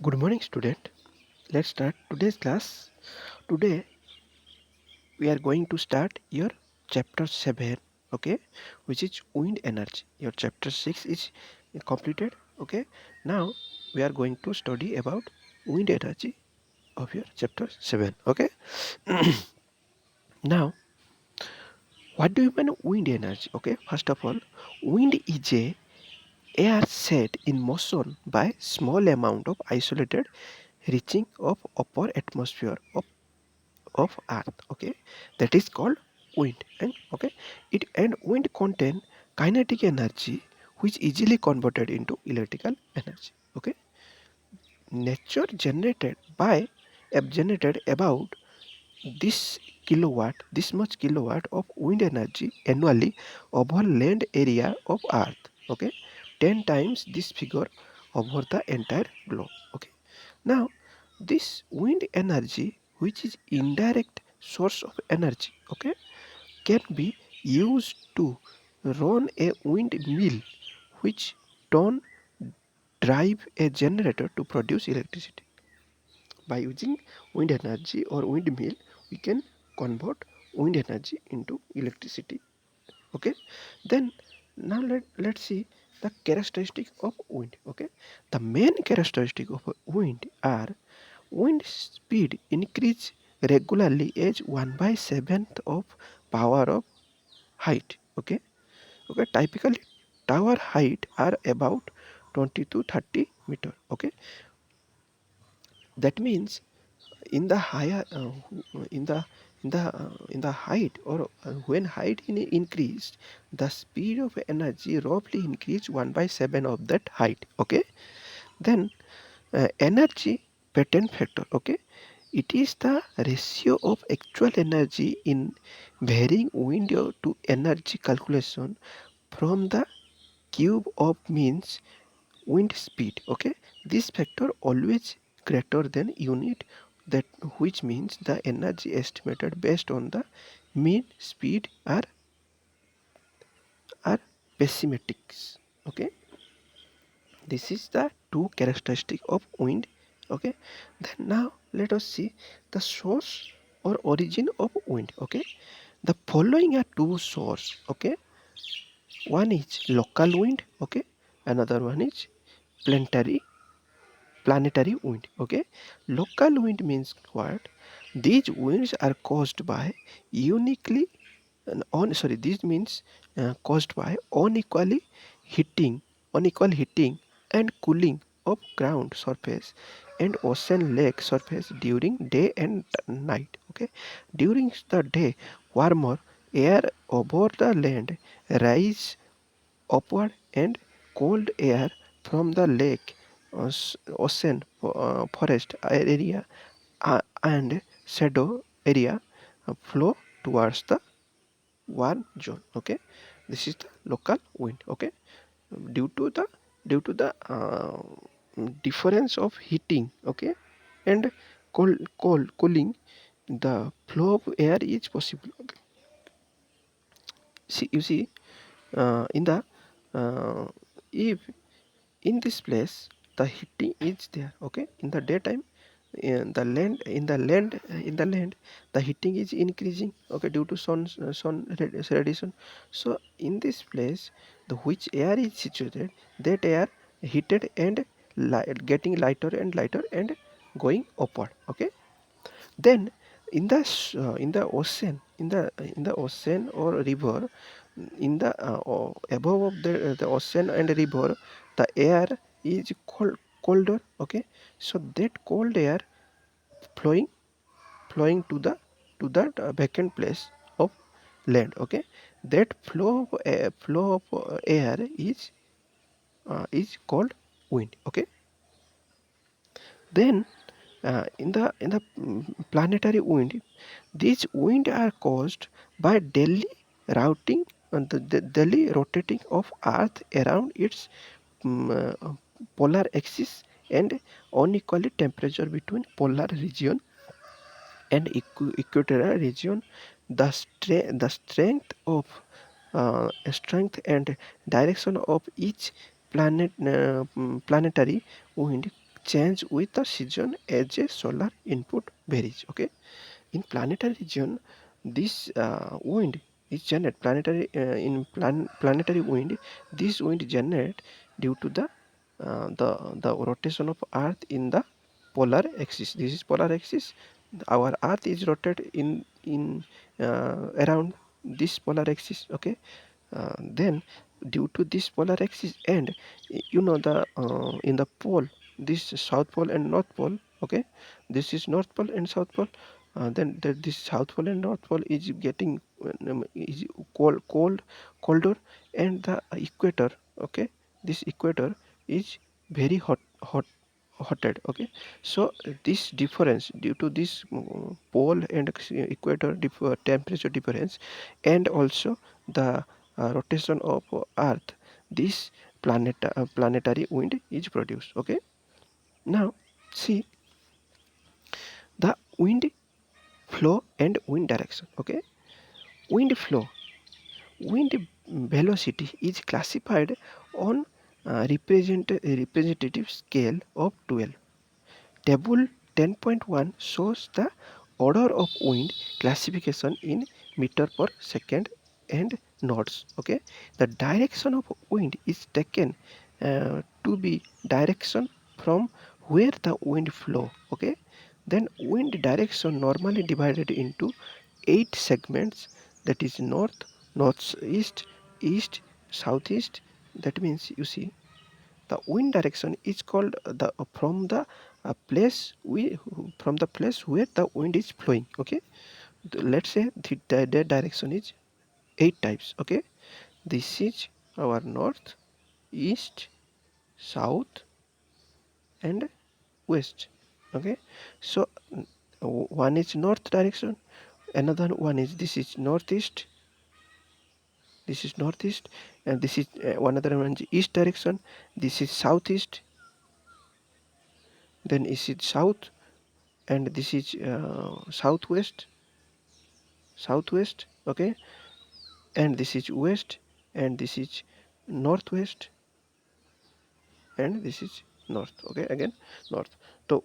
Good morning, student. Let's start today's class. Today we are going to start your chapter 7, okay, which is wind energy. Your chapter 6 is completed, okay. Now we are going to study about wind energy of your chapter 7, okay. Now, what do you mean wind energy? Okay, first of all, wind is a air set in motion by small amount of isolated reaching of upper atmosphere of earth, okay, that is called wind. And okay, it and wind contain kinetic energy which easily converted into electrical energy, okay. Nature generated about this much kilowatt of wind energy annually over land area of earth, okay, 10 times this figure over the entire globe, okay. Now, this wind energy, which is indirect source of energy, okay, can be used to run a windmill, which turn drive a generator to produce electricity. By using wind energy or windmill, we can convert wind energy into electricity. Okay. Then now let's see the characteristic of wind. Okay. The main characteristic of wind are wind speed increase regularly as 1 by 7th of power of height. Okay. Okay. Typically tower height are about 20 to 30 meter. Okay. That means in the higher in the in the height or when height increased, the speed of energy roughly increased 1 by 7 of that height, okay. Then energy pattern factor, okay, it is the ratio of actual energy in varying window to energy calculation from the cube of means wind speed, okay. This factor always greater than unit, that which means the energy estimated based on the mean speed are pessimistics, okay. This is the two characteristic of wind, okay. Then now let us see the source or origin of wind, okay. The following are two source, okay. One is local wind, okay. Another one is planetary planetary wind, okay. Local wind means what? These winds are caused by uniquely on sorry this means caused by heating unequal heating and cooling of ground surface and ocean lake surface during day and night, okay. During the day, warmer air over the land rise upward and cold air from the lake, ocean, forest area and shadow area flow towards the warm zone, okay. This is the local wind, okay. Due to the difference of heating, okay, and cold cooling, the flow of air is possible, okay. See, you see, in the uh, if in this place the heating is there, okay. In the daytime, in the land the heating is increasing, okay, due to radiation. So in this place, the which air is situated, that air heated and getting lighter and lighter and going upward, okay. Then in the ocean, in the ocean or river, in the above of the ocean and river, the air is colder, okay. So that cold air flowing to that vacant place of land, okay. That flow of air is called wind, okay. Then planetary wind, these wind are caused by daily rotating of Earth around its polar axis and unequal temperature between polar region and equatorial region. The strength and direction of each planetary wind change with the season as a solar input varies. Okay, in planetary region, this wind is generated planetary wind. This wind generate due to the rotation of Earth in the polar axis. This is polar axis. Our Earth is rotated in around this polar axis. Okay, then due to this polar axis, and you know the in the pole, this south pole and north pole. Okay, this is north pole and south pole. Then this south pole and north pole is getting is colder, and the equator. Okay, this equator is very hotted. Okay, so this difference due to this pole and equator temperature difference, and also the rotation of Earth, this planetary wind is produced. Okay, now see the wind flow and wind direction. Okay, wind flow, wind velocity is classified on representative scale of 12. Table 10.1 shows the order of wind classification in meter per second and knots. Okay, the direction of wind is taken to be direction from where the wind flow. Okay, then wind direction normally divided into 8 segments, that is north, northeast, east, southeast. That means you see the wind direction is called the place we from the place where the wind is flowing. Okay, let's say the direction is 8 types. Okay, this is our north, east, south, and west. Okay, so one is north direction, another one is this is northeast, this is northeast, and this is one other one is east direction, this is southeast, then is it south, and this is southwest. Okay, and this is west, and this is northwest, and this is north. Okay, again north. So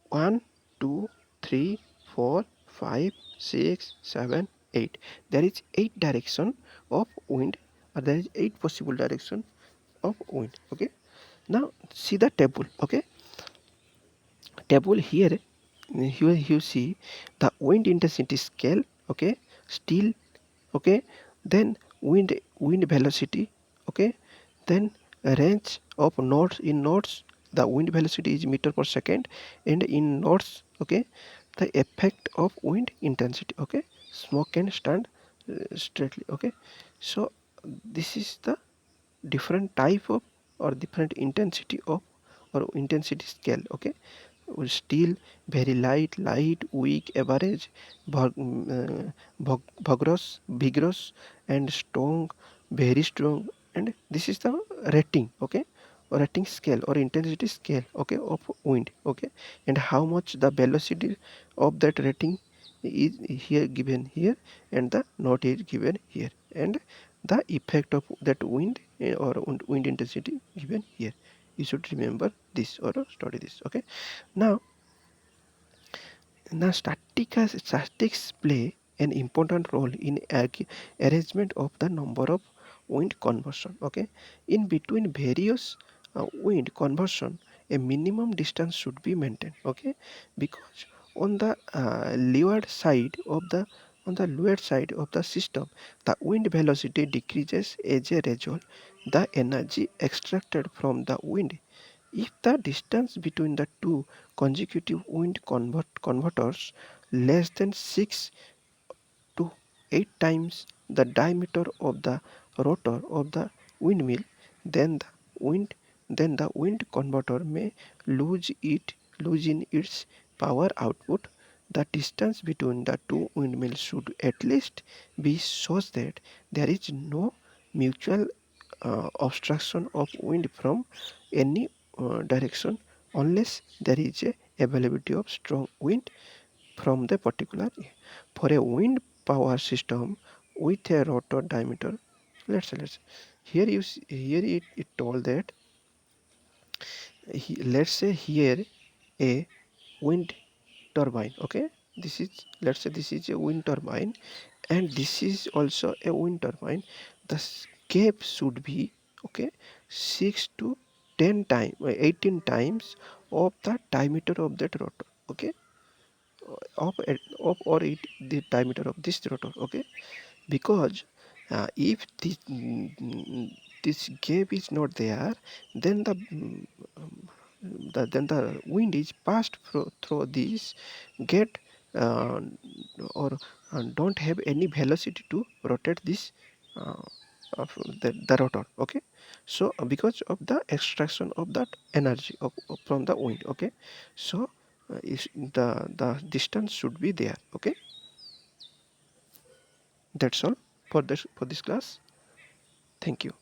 1 2 3 4 5 6 7 8, there is 8 direction of wind, or there is 8 possible direction of wind. Okay, now see the table. Okay, table here, here you see the wind intensity scale. Okay, still. Okay, then wind velocity. Okay, then range of knots. In knots, the wind velocity is meter per second, and in knots, okay, the effect of wind intensity. Okay, smoke can stand straightly. Okay, so this is the different type of or different intensity of or intensity scale. Okay, still, very light, weak, average, vigorous, and strong, very strong. And this is the rating. Okay, rating scale or intensity scale. Okay, of wind. Okay, and how much the velocity of that rating is here given here, and the note is given here, and the effect of that wind or wind intensity given here. You should remember this or study this. Okay, now statistics play an important role in arrangement of the number of wind conversion. Okay, in between various wind conversion, a minimum distance should be maintained. Okay, because on the leeward side of the system, the wind velocity decreases. As a result, the energy extracted from the wind, if the distance between the two consecutive wind converters less than 6 to 8 times the diameter of the rotor of the windmill, then the wind converter may lose in its power output. The distance between the two windmills should at least be such that there is no mutual obstruction of wind from any direction, unless there is a availability of strong wind from the particular. For a wind power system with a rotor diameter, let's here it told that let's say here a wind turbine. Okay, this is, let's say this is a wind turbine, and this is also a wind turbine. The gap should be, okay, 6 to 10 times, 18 times of the diameter of that rotor. Okay, of or it the diameter of this rotor. Okay, because if this gap is not there, then the wind is passed through this get or don't have any velocity to rotate this uh, of the rotor. Okay, so because of the extraction of that energy from the wind. Okay, so is the distance should be there. Okay, that's all for this class. Thank you.